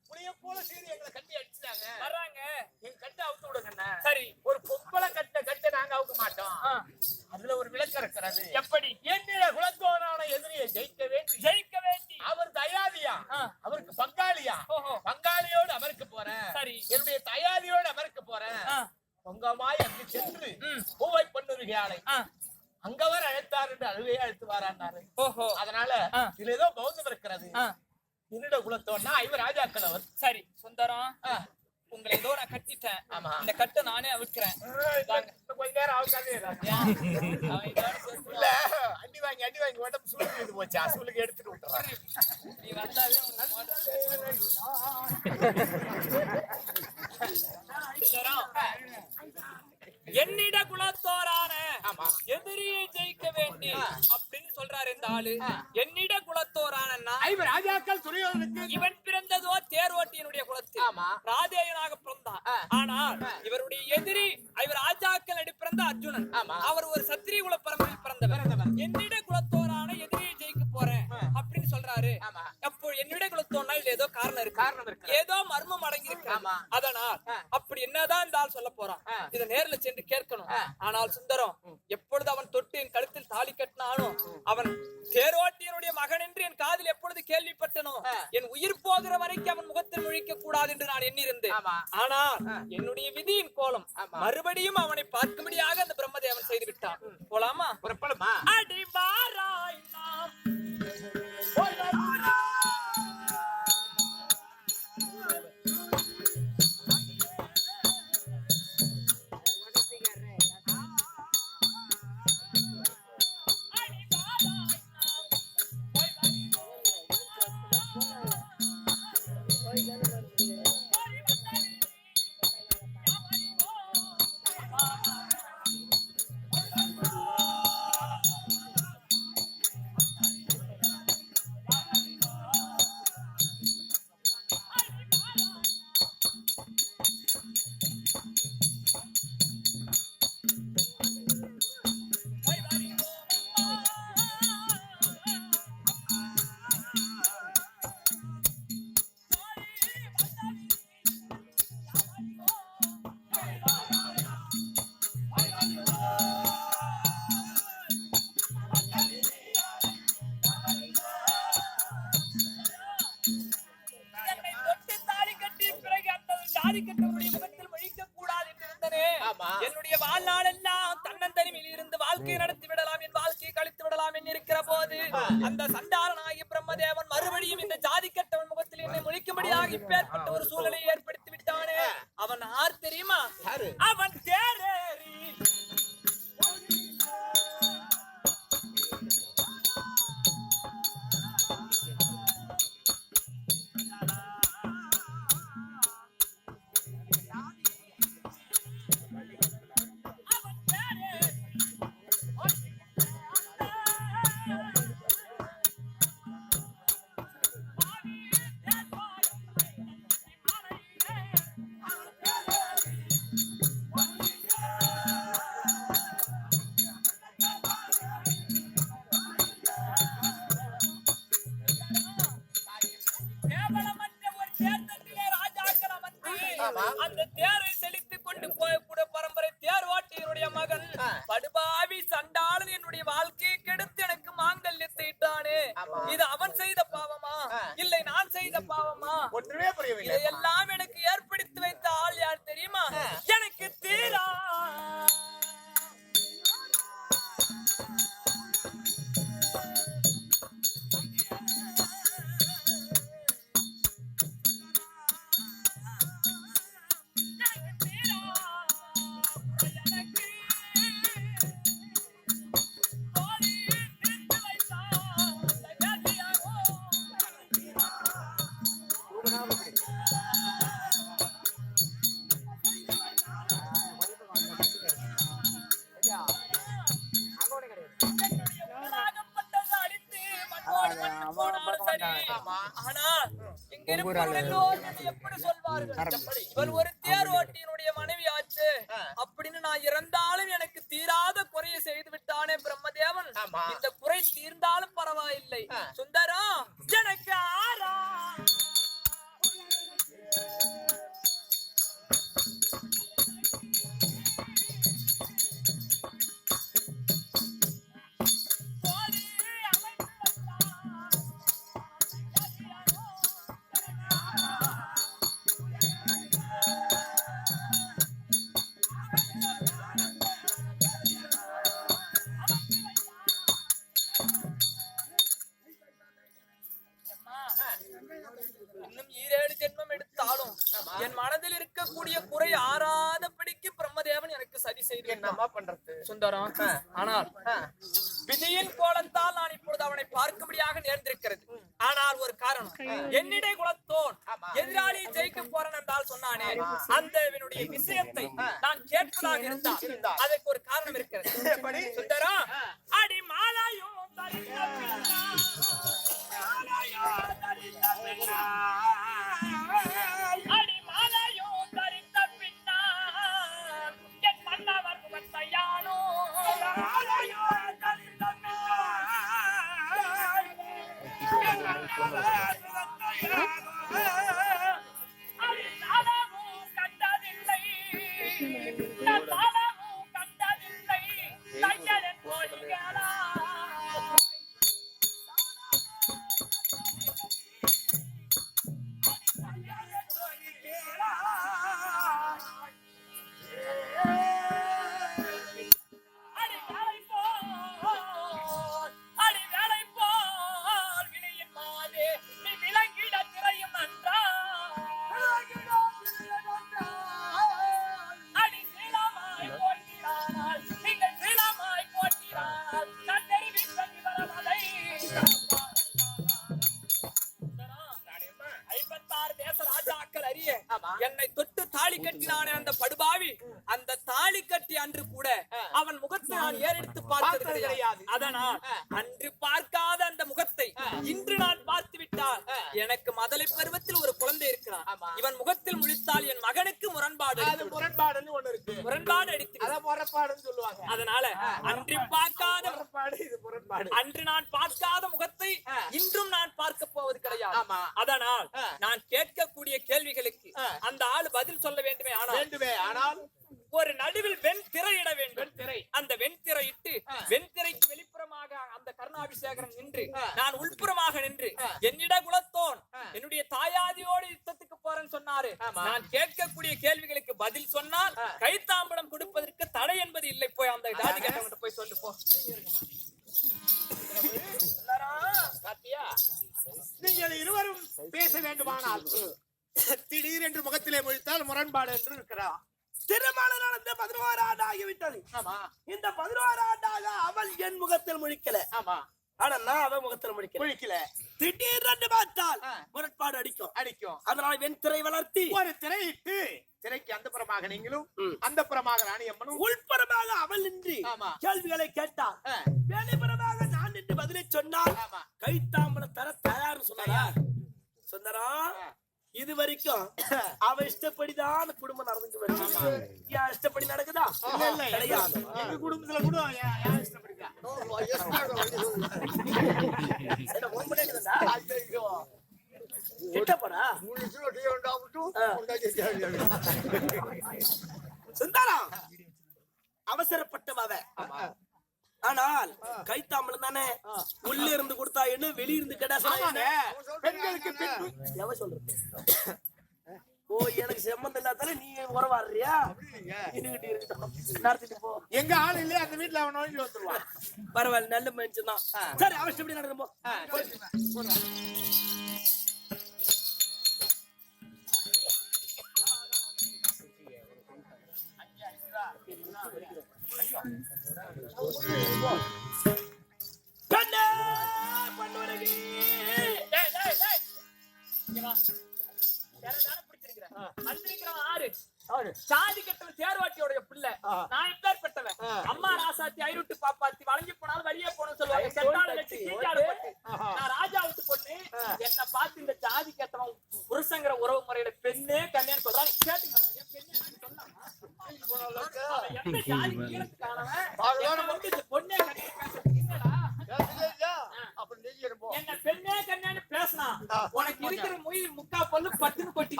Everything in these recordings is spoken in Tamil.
புளிய போல சீரி எங்களை கட்டி அடிச்சுட்டாங்க வர்றாங்க. எங்க கட்டை அவுத்து விடுங்க. சரி, ஒரு பொம்பளை கட்டை நாங்க அவுக்க மாட்டோம். அதுல ஒரு விளக்கம் இருக்கிறது. எப்படி? என்னிட குலத்தோரான எதிரியை ஜெயிக்க வேண்டி அவர் தயாரியா, அவருக்கு பங்காளியா, பங்காளியோடு அமர்க்க போறேன். சரி, என்னுடைய தயாரியோடு அமர்க்க போறேன். பொங்கமாய் அங்கு சென்று பூவை பொன்னுருகையாளை அங்கவர் அழைத்தார் என்று அழுவையே அழைத்து வாரான்னாரு. அதனால இதுல ஏதோ பௌத்தம் இருக்கிறது. என்னிட குலத்தோன்னா இவர் ராஜாக்கள் அவர். சரி சுந்தரம், உங்களை ஏதோ நான் கட்டிட்டேன். இந்த கட்டை நானே அவிக்கிறேன். கொஞ்ச நேரம் அவுக்காதே இல்ல, அடி வாங்கி உடம்பு சுளுக்கு போச்சா, சுளுக்கு எடுத்துட்டு விட்டுறாரு. நீ வந்தாவே என்னிட குலத்தோரான எதிரியை ஜெயிக்க வேண்டி அப்படின்னு சொல்றாரு இந்த ஆளு. என்னிட குலத்தோரான ராஜாக்கள் துரியோதனுக்கு இவன் பிறந்ததோ தேரோட்டியினுடைய குலத்தில் ராஜேயனாக பிறந்தான். ஆனால் இவருடைய எதிரி இவர் ராஜாக்கள் அடி பிறந்த அர்ஜுனன். அவர் ஒரு சத்திரிய குல பரம்பரையில் பிறந்தவர். என்னிட குலத்தோரான எதிரியை ஜெயிக்க போறேன் அப்படின்னு சொல்றாரு. அப்போ என்னிட குலத்தோர்னா இதுல ஏதோ காரணம் இருக்கு, ஏதோ மர்மம் அடங்கி இருக்கு. அதனால் அப்படி என்னதான் இந்த ஆள் சொல்ல போறான், இதை நேர்ல சென்று கேட்கணும். ஆனால் சுந்தரம், எப்பொழுது அவன் தொட்டு என் கழுத்தில் தாலி கட்டினானோ, அவன் தேரோட்டியனுடைய மகன் என்று என் காதில் எப்பொழுது கேள்விப்பட்டனோ, என் உயிர் போகிற வரைக்கும் அவன் முகத்தில் முழிக்க கூடாது என்று நான் எண்ணிருந்தேன். ஆனால் என்னுடைய விதியின் கோலம் மறுபடியும் அவனை பார்க்கும்படியாக அந்த பிரம்மதேவன் செய்து விட்டான். போலாமா? அடிவாராய் நாம் என்னுடைய வாழ்நாள் எல்லாம் தன்னந்தனிமையில் இருந்து வாழ்க்கையை நடத்தி விடலாம், என் வாழ்க்கையை கழித்து விடலாம் என்று இருக்கிற போது அந்த சண்டாளனாகிய பிரம்மதேவன் மறுபடியும் இந்த ஜாதி கட்டவன் முகத்தில் என்னை முழிக்கும்படியாக இப்பேற்பட்ட ஒரு சூழலை ஏற்படுத்தி விட்டானே. அவன் யார் தெரியுமா? அவன் தேரேறி அந்த தேரை செலுத்திக் கொண்டு போயக்கூடிய பரம்பரை தேர் ஓட்டியனுடைய மகன் படுபாவி சண்டாளன் என்னுடைய வாழ்க்கையை கெடுத்து எனக்கு மாங்கல்யத்தை இட்டானே. இது அவன் செய்த பாவமா இல்லை நான் செய்த பாவமா? ஒன்றுமே புரியவில்லை. இதையெல்லாம் எனக்கு ஏற்படுத்தி வைத்த ஆள் யார் தெரியுமா? எனக்கு தீரா ஒரு தேர் ஓட்டியினுடைய மனைவி ஆச்சு அப்படின்னு நான் இறந்தாலும் எனக்கு தீராத குறையை செய்து விட்டானே பிரம்மதேவன். இந்த குறை தீர்ந்தாலும் பரவாயில்லை சுந்தரம், எனக்கு ஆரா இருக்கக்கூடிய குறை ஆறாதபடிக்கு பிரம்மதேவன் எனக்கு சரி செய்து என்னமா பண்றது சுந்தரம். ஆனால் விதியின் கோலத்தால் நான் இப்பொழுது அவனை பார்க்கும்படியாக நேர்ந்திருக்கிறது. ஆனால் ஒரு காரணம், என்னிடை குலத்தோன் எதிராளி ஜெயிக்க போறேன் என்றால் சொன்னானே, அந்த இவனுடைய விஷயத்தை நான் கேட்பதாக இருந்தால் அதற்கு ஒரு காரணம் இருக்கிறது. சுந்தரம், அடி மாலாயோ அடி மாலாயோ தரித்த பின்னா என் மன்னவர் முகத்தையானோ மாலாயோ தரித்த அடி நாளமும் கண்டதில்லை நாளமும் கண்டதில்லை தையலன் கோழிகளா என்னை தொட்டு தாலி கட்டினானே அந்த படுபாவி, அந்த தாலி கட்டி அன்று கூட அவன் முகத்தை நான் ஏறெடுத்து பார்த்தது கிடையாது. அதனால் அன்று பார்க்காத அந்த முகத்தை இன்று நான் பார்த்து விட்டால் எனக்கு மதலை பருவத்தில் ஒரு குழந்தை இருக்கிறான். இவன் முகத்தில் முழித்தால் என் மகனுக்கு முரண்பாடு முரண்பாடுன்னு ஒண்ணு இருக்கு. முரண்பாடு அடித்து அத முரண்பாடுன்னு சொல்லுவாங்க. அதனால அன்று பார்க்காத முரண்பாடு, இது முரண்பாடு. அன்று நான் பார்க்காத முகத்தை இன்றும் நான் பார்க்க போவது கிடையாது. அதனால் நான் கேட்கக்கூடிய கேள்விகளுக்கு அந்த ஆள் பதில் சொல்ல வேண்டுமே. ஆனால் ஒரு நடுவில் வெண்திரையிட வேண்டும். அந்த வெண்திரை இட்டு வெண்திரைக்கு வெளிப்புறமாக அந்த கருணாபிஷேகரன் நின்று நான் உள்புறமாக நின்று என்னிட குலத்தோன் என்னுடைய தாயாதியோடு யுத்தத்துக்கு போறேன்னு சொன்னாரு. நான் கேட்கக்கூடிய கேள்விகளுக்கு பதில் சொன்னால் கைத்தாம்படம் கொடுப்பதற்கு தடை என்பது இல்லை. போய் அந்த ஜாதி கட்டவங்கிட்ட போய் சொல்லு போ. நீங்கள் இருவரும் பேச வேண்டுமானால் திடீரென்று முகத்திலே முழித்தால் முரண்பாடு என்று இருக்கிறார். திருமணம் நடந்த 11 ஆண்டு ஆகிவிட்டது. இந்த 11 ஆண்டாக அவள் என் முகத்தில் முழிக்கல. ஆனா நான் அவன் முகத்தில் முழிக்கல. திடீரென்று பார்த்தால் முரண்பாடு அடிக்கும். அதனால வெண்திரை வளர்த்தி ஒரு திரையிட்டு திரைக்கு அந்த புறமாக நீங்களும் அந்த புறமாக ராணியம்மனும் உள்புறமாக அவள் நின்று கேள்விகளை கேட்டால் வெளிப்புறமாக நான் நின்று பதிலை சொன்னால் கைத்தாம்பலம் தர தயார் சொன்னாரா. சுந்தரம், இது வரைக்கும் அவ இஷ்டப்படிதான் குடும்பம் நடந்துட்டு வருது. ஏன் இஷ்டப்படி நடக்குதா? கிடையாது. எங்க குடும்பத்துல கூட யார் இஷ்டப்படிக்கா? கிட்டப்படா சுந்தரம் அவசரப்பட்டவ. ஆனால் கைத்தாம்பலம் தானே, உள்ள இருந்து கொடுத்தா என்ன வெளியிருந்து கேட்டா பெண்களுக்கு எவ சொல்றது? ஓ, எனக்கு சம்பந்தம் இல்லாதால நீ உறவாடுறியா? நடத்திட்டு போ. எங்க ஆள் இல்லையா அந்த வீட்டுல அவன் நோய்க்கு வந்துருவான். பரவாயில்ல, நல்ல மனுஷன் தான். சரி, அவசியம் எப்படி நடக்கும் போ. சாதி கட்டவன் தேர்வாட்டியோட பிள்ளை. நான் எப்பேற்பட்டவன்? அம்மா ராசாத்தி ஐருட்டு பாப்பாத்தி வளைஞ்சு போனாலும் வெளியே போனோம்னு சொல்லுவாங்க. செட்டால வச்சு கீழாடு போட்டு நான் ராஜாவுக்கு பொண்ணு. என்ன பார்த்து இந்த ஜாதி கட்டவன் புருஷங்கிற உறவு முறையில பெண்ணே கண்ணியான்னு சொல்றான். கேட்டுங்க, எந்த ஜாதி கீழத்துக்கானவன் பொண்ணே கண்ணியா என்ன பெண்ணே கண்ணியான்னு பேசினா உனக்கு இருக்கிற முக்கா பொண்ணு பட்டுன்னு கொட்டி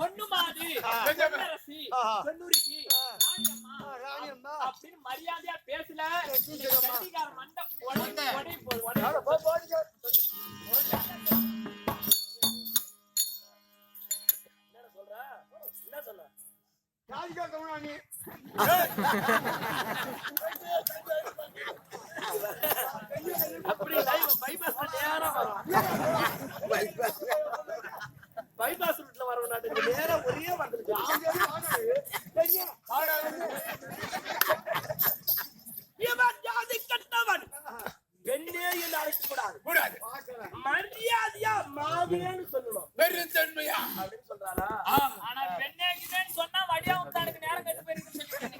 பொண்ணு மாதிரி ராணியம்மா அப்படின்னு மரியாதையா பேசல. மண்டை என்ன சொல்ற? அப்படி பைபாஸ் நேரம் வரும். பைபாஸ் ரூட்ல வரணும். நேரம் ஒரே வந்து உண்மையா அப்படின்னு சொல்றாளா? ஆனா பெண்ணே கிட்டேன்னு சொன்னா வடியா உட்காந்துக்கு நேரம் கட்டு போயிருக்குன்னு சொல்லிட்டு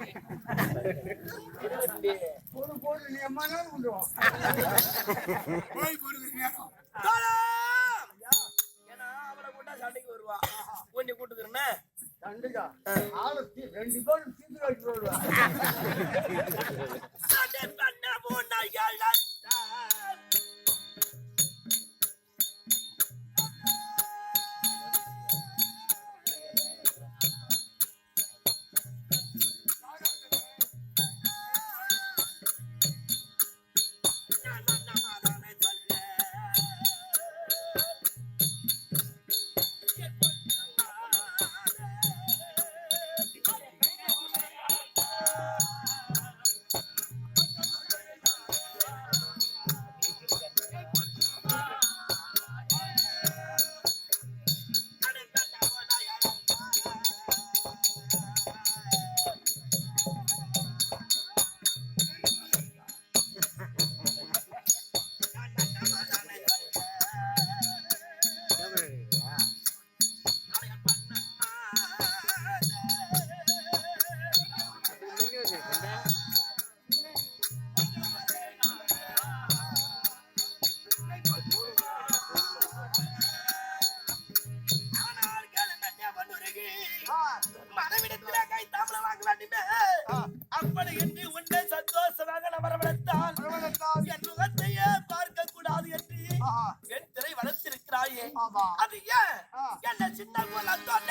போய் போடுங்க நேரம் தோழா! ஏன்னா அவளை கூட்டா சண்டைக்கு வருவா. உன்னை கூட்டுக்கிறேன்னு சண்டை பண்ண போனாள். மனைவிடத்திலே கை தாம்பலம் வாங்க வேண்டுமே. அப்படி என்று உன்னை சந்தோஷமாக வரவழைத்தால் என் முகத்தையே பார்க்க கூடாது என்று என் திரை வளர்த்திருக்கிறாயே. அது ஏன் என்ன சின்ன குலத்தோட